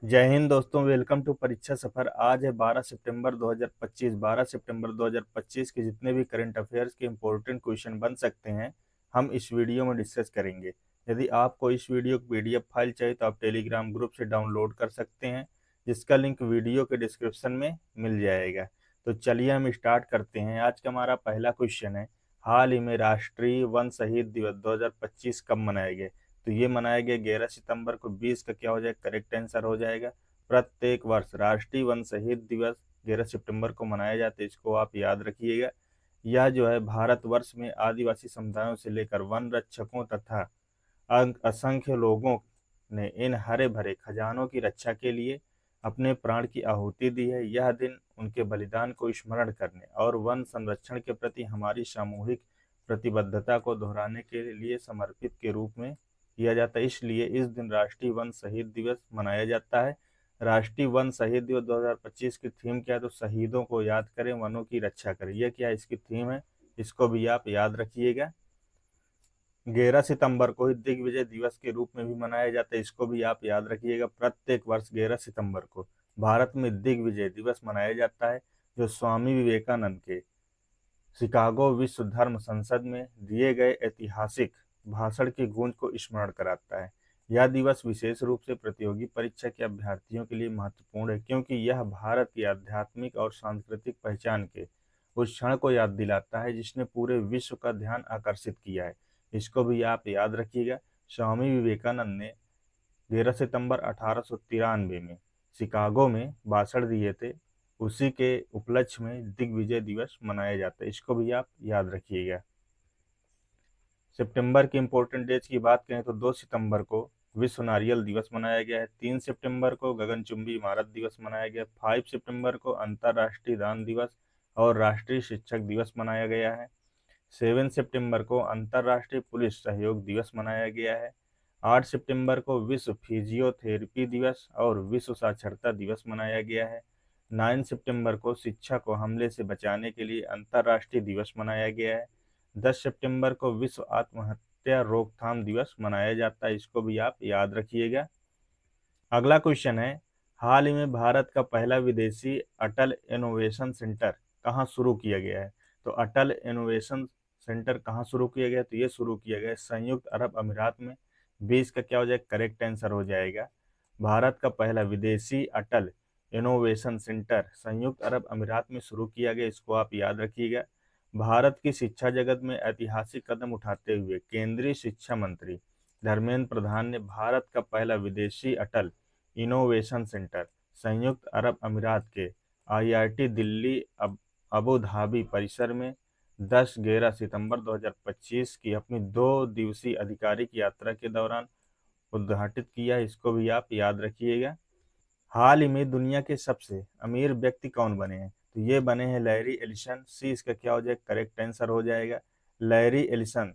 जय हिंद दोस्तों, welcome to परीक्षा सफर। आज है 12 सितंबर 2025। 12 सितंबर 2025 के जितने भी करंट अफेयर्स के इंपॉर्टेंट क्वेश्चन बन सकते हैं हम इस वीडियो में डिस्कस करेंगे। यदि आपको इस वीडियो की पीडीएफ फाइल चाहिए तो आप टेलीग्राम ग्रुप से डाउनलोड कर सकते हैं, जिसका लिंक वीडियो के डिस्क्रिप्शन में मिल जाएगा। तो चलिए हम स्टार्ट करते हैं। आज का हमारा पहला क्वेश्चन है, हाल ही में राष्ट्रीय वन शहीद दिवस 2025 कब मनाए गए? तो ये मनाया गया 11 सितंबर को। 20 का क्या हो जाएगा? करेक्ट आंसर हो जाएगा। प्रत्येक वर्ष राष्ट्रीय वन शहीद दिवस 11 सितंबर को मनाया जाता है, इसको आप याद रखिएगा। यह जो है भारतवर्ष में आदिवासी समुदायों से लेकर वन रक्षकों तथा असंख्य लोगों ने इन हरे भरे खजानों की रक्षा के लिए अपने प्राण की आहुति दी है। यह दिन उनके बलिदान को स्मरण करने और वन संरक्षण के प्रति हमारी सामूहिक प्रतिबद्धता को दोहराने के लिए समर्पित के रूप में किया जाता है। इसलिए इस दिन राष्ट्रीय वन शहीद दिवस मनाया जाता है। राष्ट्रीय वन शहीद दिवस 2025 की थीम क्या है? तो शहीदों को याद करें, वनों की रक्षा करें। यह क्या इसकी थीम है, इसको भी आप याद रखिएगा। 11 सितंबर को ही दिग्विजय दिवस के रूप में भी मनाया जाता है, इसको भी आप याद रखिएगा। प्रत्येक वर्ष 11 सितंबर को भारत में दिग्विजय दिवस मनाया जाता है, जो स्वामी विवेकानंद के शिकागो विश्व धर्म संसद में दिए गए ऐतिहासिक भाषण की गूंज को स्मरण कराता है। यह दिवस विशेष रूप से प्रतियोगी परीक्षा के अभ्यर्थियों के लिए महत्वपूर्ण है, क्योंकि यह भारत की आध्यात्मिक और सांस्कृतिक पहचान के उस क्षण को याद दिलाता है जिसने पूरे विश्व का ध्यान आकर्षित किया है। इसको भी आप याद रखिएगा। स्वामी विवेकानंद ने 13 सितंबर 1893 में शिकागो में भाषण दिए थे, उसी के उपलक्ष्य में दिग्विजय दिवस मनाया जाता है, इसको भी आप याद रखिएगा। सितंबर के इंपॉर्टेंट डेज की बात करें तो 2 सितंबर को विश्व नारियल दिवस मनाया गया है। 3 सितंबर को गगनचुंबी इमारत दिवस मनाया गया। 5 सितंबर को अंतर्राष्ट्रीय दान दिवस और राष्ट्रीय शिक्षक दिवस मनाया गया है। 7 सितंबर को अंतर्राष्ट्रीय पुलिस सहयोग दिवस मनाया गया है। 8 सितंबर को विश्व फिजियोथेरेपी दिवस और विश्व साक्षरता दिवस मनाया गया है। 9 सितंबर को शिक्षा को हमले से बचाने के लिए अंतर्राष्ट्रीय दिवस मनाया गया है। 10 सितंबर को विश्व आत्महत्या रोकथाम दिवस मनाया जाता है, इसको भी आप याद रखिएगा। अगला क्वेश्चन है, हाल ही में भारत का पहला विदेशी अटल इनोवेशन सेंटर कहाँ शुरू किया गया है? तो अटल इनोवेशन सेंटर कहाँ शुरू किया गया? तो ये शुरू किया गया संयुक्त अरब अमीरात में। 20 का क्या हो जाएगा? करेक्ट आंसर हो जाएगा। भारत का पहला विदेशी अटल इनोवेशन सेंटर संयुक्त अरब अमीरात में शुरू किया गया, इसको आप याद रखिएगा। भारत की शिक्षा जगत में ऐतिहासिक कदम उठाते हुए केंद्रीय शिक्षा मंत्री धर्मेंद्र प्रधान ने भारत का पहला विदेशी अटल इनोवेशन सेंटर संयुक्त अरब अमीरात के आईआईटी दिल्ली अबू धाबी परिसर में 10-11 सितंबर 2025 की अपनी 2 दिवसीय आधिकारिक यात्रा के दौरान उद्घाटित किया। इसको भी आप याद रखिएगा। हाल ही में दुनिया के सबसे अमीर व्यक्ति कौन बने हैं? तो ये बने हैं लैरी एलिसन। सी इसका क्या हो जाएगा? करेक्ट आंसर हो जाएगा। लैरी एलिसन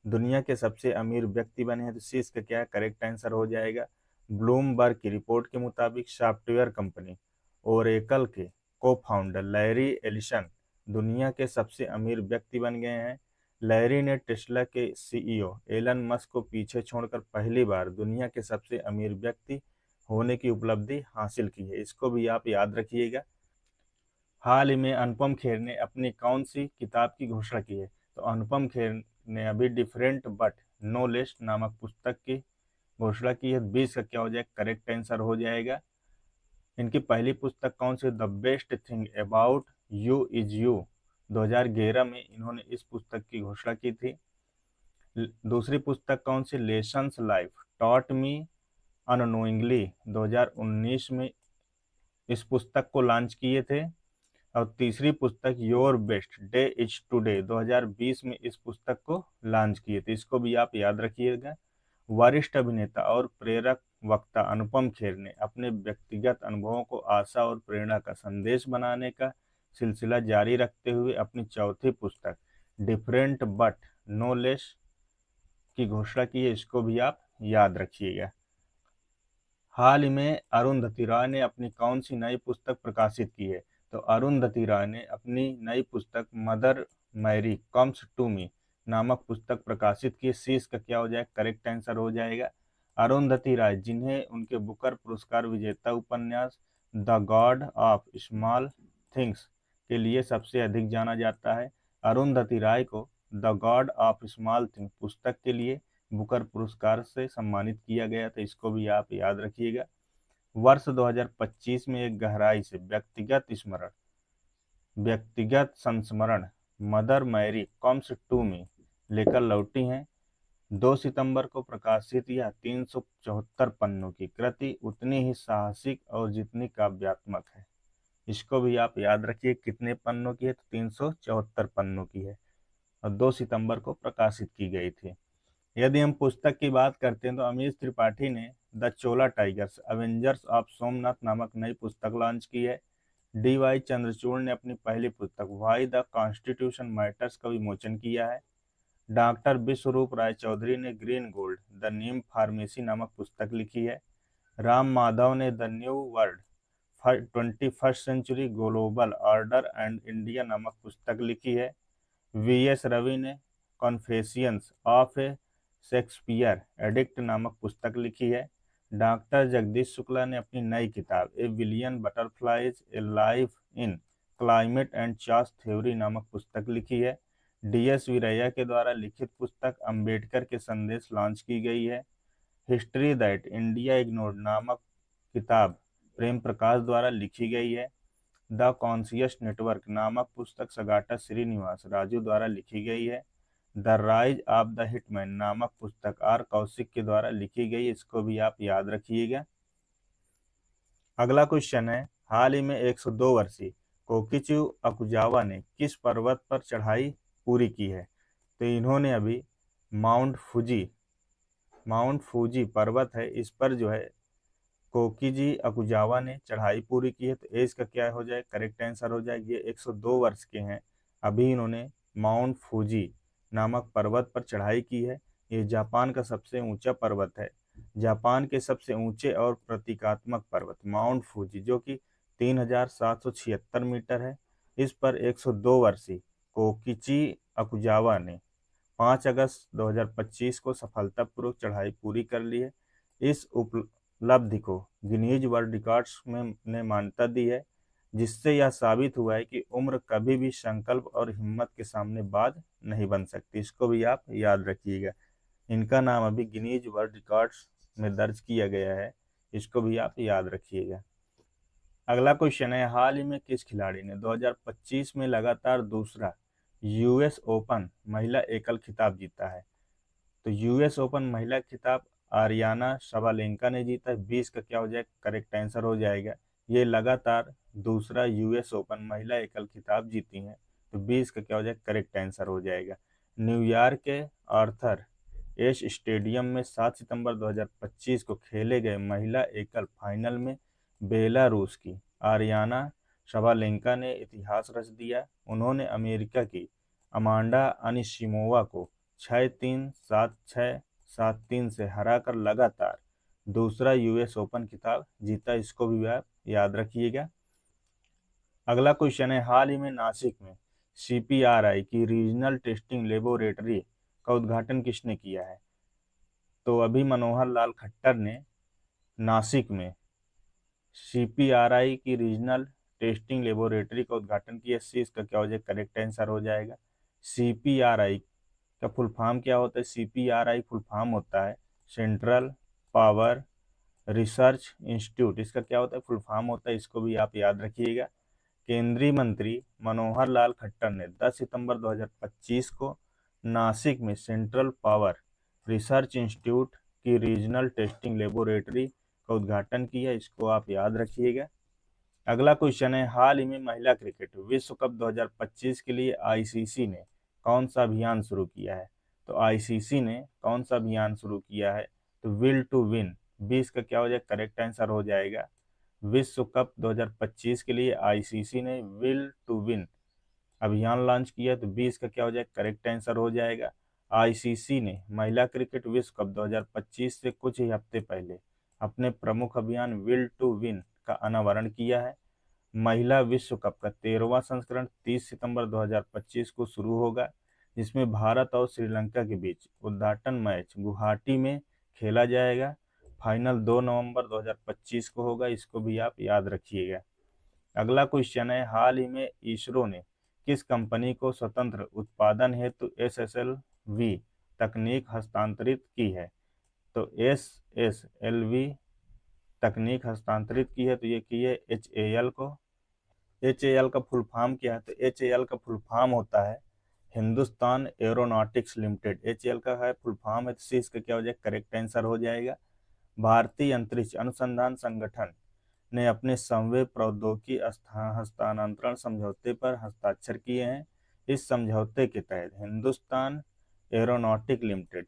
दुनिया के सबसे अमीर व्यक्ति बने हैं, तो सी इसका क्या करेक्ट आंसर हो जाएगा। ब्लूमबर्ग की रिपोर्ट के मुताबिक सॉफ्टवेयर कंपनी ओरेकल के को फाउंडर लैरी एलिसन दुनिया के सबसे अमीर व्यक्ति बन गए हैं। लैरी ने टेस्ला के सीईओ एलन मस्क को पीछे छोड़कर पहली बार दुनिया के सबसे अमीर व्यक्ति होने की उपलब्धि हासिल की है, इसको भी आप याद रखिएगा। हाल ही में अनुपम खेर ने अपनी कौन सी किताब की घोषणा की है? तो अनुपम खेर ने अभी डिफरेंट बट नो लेस नामक पुस्तक की घोषणा की है। 20 का क्या हो जाएगा? करेक्ट आंसर हो जाएगा। इनकी पहली पुस्तक कौन सी? The best thing about you is you. 2011 में इन्होंने इस पुस्तक की घोषणा की थी। दूसरी पुस्तक कौन सी? Lessons life taught me unknowingly 2019 में इस पुस्तक को लॉन्च किए थे। और तीसरी पुस्तक your best day is today 2020 में इस पुस्तक को लॉन्च किए थे, इसको भी आप याद रखिएगा। वरिष्ठ अभिनेता और प्रेरक वक्ता अनुपम खेर ने अपने व्यक्तिगत अनुभवों को आशा और प्रेरणा का संदेश बनाने का सिलसिला जारी रखते हुए अपनी चौथी पुस्तक डिफरेंट बट नो लेस की घोषणा की है, इसको भी आप याद रखिएगा। हाल ही में अरुंधति रॉय ने अपनी कौन सी नई पुस्तक प्रकाशित की है? तो अरुंधति रॉय ने अपनी नई पुस्तक Mother Mary comes to me नामक पुस्तक प्रकाशित की। सी इसका क्या हो जाएगा? करेक्ट आंसर हो जाएगा। अरुंधति राय, जिन्हें उनके बुकर पुरस्कार विजेता उपन्यास the God of small things के लिए सबसे अधिक जाना जाता है। अरुंधति राय को the God of small things पुस्तक के लिए बुकर पुरस्कार से सम्मानित किया गया था, इसको भी आप याद रखिएगा। वर्ष 2025 में एक गहराई से व्यक्तिगत संस्मरण Mother Mary comes to me लेकर लौटी हैं। 2 सितंबर को प्रकाशित यह 374 पन्नों की कृति उतनी ही साहसिक और जितनी काव्यात्मक है। इसको भी आप याद रखिए, कितने पन्नों की है, तो 374 पन्नों की है और 2 सितंबर को प्रकाशित की गई थी। यदि हम पुस्तक की बात करते हैं तो अमीश त्रिपाठी ने the Chola tigers Avengers of Somnath नामक नई पुस्तक लॉन्च की है। डी.वाई. चंद्रचूड़ ने अपनी पहली पुस्तक व्हाई द कॉन्स्टिट्यूशन मैटर्स का विमोचन किया है। डॉक्टर विश्वरूप राय चौधरी ने green gold the neem pharmacy नामक पुस्तक लिखी है। राम माधव ने the new world 21st century global order and India नामक पुस्तक लिखी है। वी.एस. रवि ने confessions of a Shakespeare addict नामक पुस्तक लिखी है। डॉक्टर जगदीश शुक्ला ने अपनी नई किताब ए billion butterflies A life in climate and charge theory नामक पुस्तक लिखी है। डी.एस. वीरैया के द्वारा लिखित पुस्तक अंबेडकर के संदेश लॉन्च की गई है। हिस्ट्री दैट इंडिया इग्नोर्ड नामक किताब प्रेम प्रकाश द्वारा लिखी गई है। द कॉन्शियस नेटवर्क नामक पुस्तक सगाटा श्रीनिवास राजू द्वारा लिखी गई है। The rise of the hitman नामक पुस्तक आर कौशिक के द्वारा लिखी गई, इसको भी आप याद रखिएगा। अगला क्वेश्चन है, हाल ही में 102 वर्षीय कोकिचू अकुजावा ने किस पर्वत पर चढ़ाई पूरी की है? तो इन्होंने अभी माउंट फूजी पर्वत है, इस पर जो है कोकिजी अकुजावा ने चढ़ाई पूरी की है। तो एज का क्या हो जाए, करेक्ट आंसर हो जाएगा, ये 102 वर्ष के हैं। अभी इन्होंने माउंट फूजी नामक पर्वत पर चढ़ाई की है। ये जापान का सबसे ऊंचा पर्वत है। जापान के सबसे ऊंचे और प्रतीकात्मक पर्वत माउंट फूजी, जो कि 3776 मीटर है, इस पर 102 वर्षीय कोकिची अकुजावा ने 5 अगस्त 2025 को सफलतापूर्वक चढ़ाई पूरी कर ली है। इस उपलब्धि को गिनीज वर्ल्ड रिकॉर्ड्स में ने मान्यता दी है, जिससे यह साबित हुआ है कि उम्र कभी भी संकल्प और हिम्मत के सामने बाध नहीं बन सकती। इसको भी आप याद रखिएगा, इनका नाम अभी गिनीज वर्ल्ड रिकॉर्ड्स में दर्ज किया गया है, इसको भी आप याद रखिएगा। अगला क्वेश्चन है, हाल ही में किस खिलाड़ी ने 2025 में लगातार दूसरा यूएस ओपन महिला एकल खिताब जीता है? तो यूएस ओपन महिला खिताब आरियाना सबालेंका ने जीता है। 20 का क्या हो जाएगा, करेक्ट आंसर हो जाएगा। ये लगातार दूसरा यूएस ओपन महिला एकल खिताब जीती हैं, तो 20 का क्या हो जाएगा, करेक्ट आंसर हो जाएगा। न्यूयॉर्क के आर्थर एश स्टेडियम में 7 सितंबर 2025 को खेले गए महिला एकल फाइनल में बेलारूस की आरियाना सबालेंका ने इतिहास रच दिया। उन्होंने अमेरिका की अमांडा अनिशिमोवा को 6-3, 7-6, 7-3 से हराकर लगातार दूसरा यूएस ओपन खिताब जीता, इसको भी आप याद रखिएगा। अगला क्वेश्चन है, हाल ही में नासिक में सीपीआरआई की रीजनल टेस्टिंग लेबोरेटरी का उद्घाटन किसने किया है? तो अभी मनोहर लाल खट्टर ने नासिक में सीपीआरआई की रीजनल टेस्टिंग लेबोरेटरी का उद्घाटन किया। इसका क्या हो जाएगा, करेक्ट आंसर हो जाएगा। सीपीआरआई का फुल फॉर्म क्या होता है? सीपीआरआई फुल फॉर्म होता है सेंट्रल पावर रिसर्च इंस्टीट्यूट। इसका क्या होता है, फुल फॉर्म होता है, इसको भी आप याद रखिएगा। केंद्रीय मंत्री मनोहर लाल खट्टर ने 10 सितंबर 2025 को नासिक में सेंट्रल पावर रिसर्च इंस्टीट्यूट की रीजनल टेस्टिंग लेबोरेटरी का उद्घाटन किया, इसको आप याद रखिएगा। अगला क्वेश्चन है, हाल ही में महिला क्रिकेट विश्व कप 2025 के लिए आईसीसी ने कौन सा अभियान शुरू किया है? तो आईसीसी ने कौन सा अभियान शुरू किया है? तो विल टू विन। 20 का क्या हो जाएगा, करेक्ट आंसर हो जाएगा। विश्व कप 2025 के लिए आईसीसी ने विल टू विन अभियान लॉन्च किया, तो 20 का क्या हो जाएगा, करेक्ट आंसर हो जाएगा। आईसीसी ने महिला क्रिकेट विश्व कप 2025 से कुछ ही हफ्ते पहले अपने प्रमुख अभियान विल टू विन का अनावरण किया है। महिला विश्व कप का 13वां संस्करण 30 सितंबर 2025 को शुरू होगा, जिसमें भारत और श्रीलंका के बीच उद्घाटन मैच गुवाहाटी में खेला जाएगा। फाइनल 2 नवंबर 2025 को होगा, इसको भी आप याद रखिएगा। अगला क्वेश्चन है, हाल ही में इसरो ने किस कंपनी को स्वतंत्र उत्पादन हेतु SSLV तकनीक हस्तांतरित की है? तो SSLV तकनीक हस्तांतरित की है, तो ये की है HAL को। HAL का फुल फॉर्म क्या है? तो HAL का फुल फॉर्म होता है हिंदुस्तान एरोनॉटिक्स लिमिटेड। HAL का है फुल फॉर्म है, तो इसका क्या हो जाएगा? करेक्ट आंसर हो जाएगा। भारतीय अंतरिक्ष अनुसंधान संगठन ने अपने संवेग प्रौद्योगिकी हस्तांतरण समझौते पर हस्ताक्षर किए हैं। इस समझौते के तहत हिंदुस्तान एरोनॉटिक लिमिटेड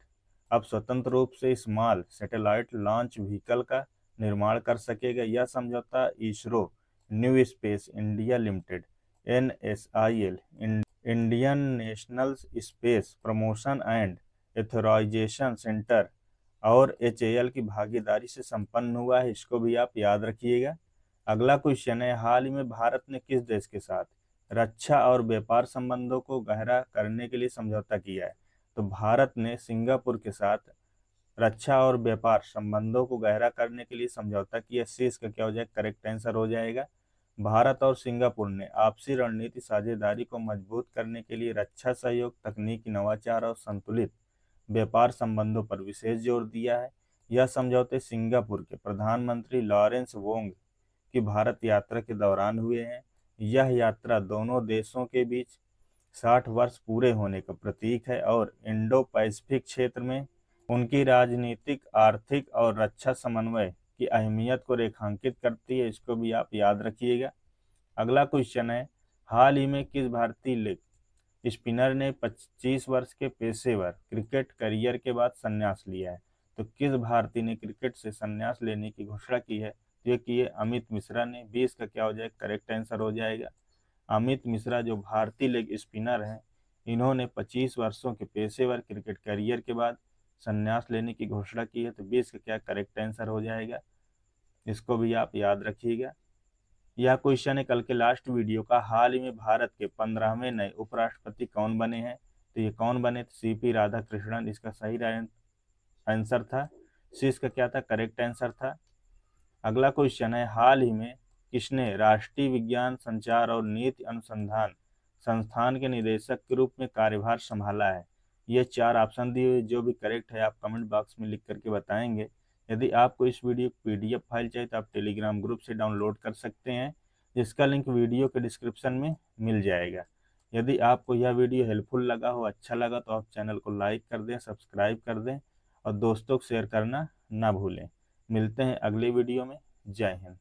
अब स्वतंत्र रूप से स्मॉल सैटेलाइट लॉन्च व्हीकल का निर्माण कर सकेगा। यह समझौता ISRO new space India limited NSIL Indian national space promotion and authorisation centre और HAL की भागीदारी से संपन्न हुआ है, इसको भी आप याद रखिएगा। अगला क्वेश्चन है, हाल ही में भारत ने किस देश के साथ रक्षा और व्यापार संबंधों को गहरा करने के लिए समझौता किया है? तो भारत ने सिंगापुर के साथ रक्षा और व्यापार संबंधों को गहरा करने के लिए समझौता किया। सी इसका क्या हो जाएगा? करेक्ट आंसर हो जाएगा। भारत और सिंगापुर ने आपसी रणनीति साझेदारी को मजबूत करने के लिए रक्षा सहयोग, तकनीकी नवाचार और संतुलित व्यापार संबंधों पर विशेष जोर दिया है। यह समझौते सिंगापुर के प्रधानमंत्री लॉरेंस वोंग की भारत यात्रा के दौरान हुए हैं। यह यात्रा दोनों देशों के बीच 60 वर्ष पूरे होने का प्रतीक है और इंडो पैसिफिक क्षेत्र में उनकी राजनीतिक, आर्थिक और रक्षा समन्वय की अहमियत को रेखांकित करती है, इसको भी आप याद रखिएगा। अगला क्वेश्चन है, हाल ही में किस भारतीय लेग स्पिनर ने 25 वर्ष के पेशेवर क्रिकेट करियर के बाद संन्यास लिया है? तो किस भारतीय ने क्रिकेट से संन्यास लेने की घोषणा की है? ये की है अमित मिश्रा ने। 20 का क्या हो जाएगा? करेक्ट आंसर हो जाएगा। अमित मिश्रा जो भारतीय लेग स्पिनर हैं, इन्होंने 25 वर्षों के पेशेवर क्रिकेट करियर के बाद संन्यास लेने की घोषणा की है, तो 20 का क्या करेक्ट आंसर हो जाएगा, इसको भी आप याद रखिएगा। यह क्वेश्चन है कल के लास्ट वीडियो का, हाल ही में भारत के 15वें नए उपराष्ट्रपति कौन बने हैं? तो ये कौन बने? तो CP राधाकृष्णन इसका सही आंसर था। सी इसका क्या था? करेक्ट आंसर था। अगला क्वेश्चन है, हाल ही में किसने राष्ट्रीय विज्ञान संचार और नीति अनुसंधान संस्थान के निदेशक के रूप में कार्यभार संभाला है? ये 4 ऑप्शन दिए हुए, जो भी करेक्ट है आप कमेंट बॉक्स में लिख करके बताएंगे। यदि आपको इस वीडियो की PDF फाइल चाहिए तो आप टेलीग्राम ग्रुप से डाउनलोड कर सकते हैं, जिसका लिंक वीडियो के डिस्क्रिप्शन में मिल जाएगा। यदि आपको यह वीडियो हेल्पफुल लगा हो, अच्छा लगा, तो आप चैनल को लाइक कर दें, सब्सक्राइब कर दें और दोस्तों को शेयर करना ना भूलें। मिलते हैं अगले वीडियो में। जय हिंद।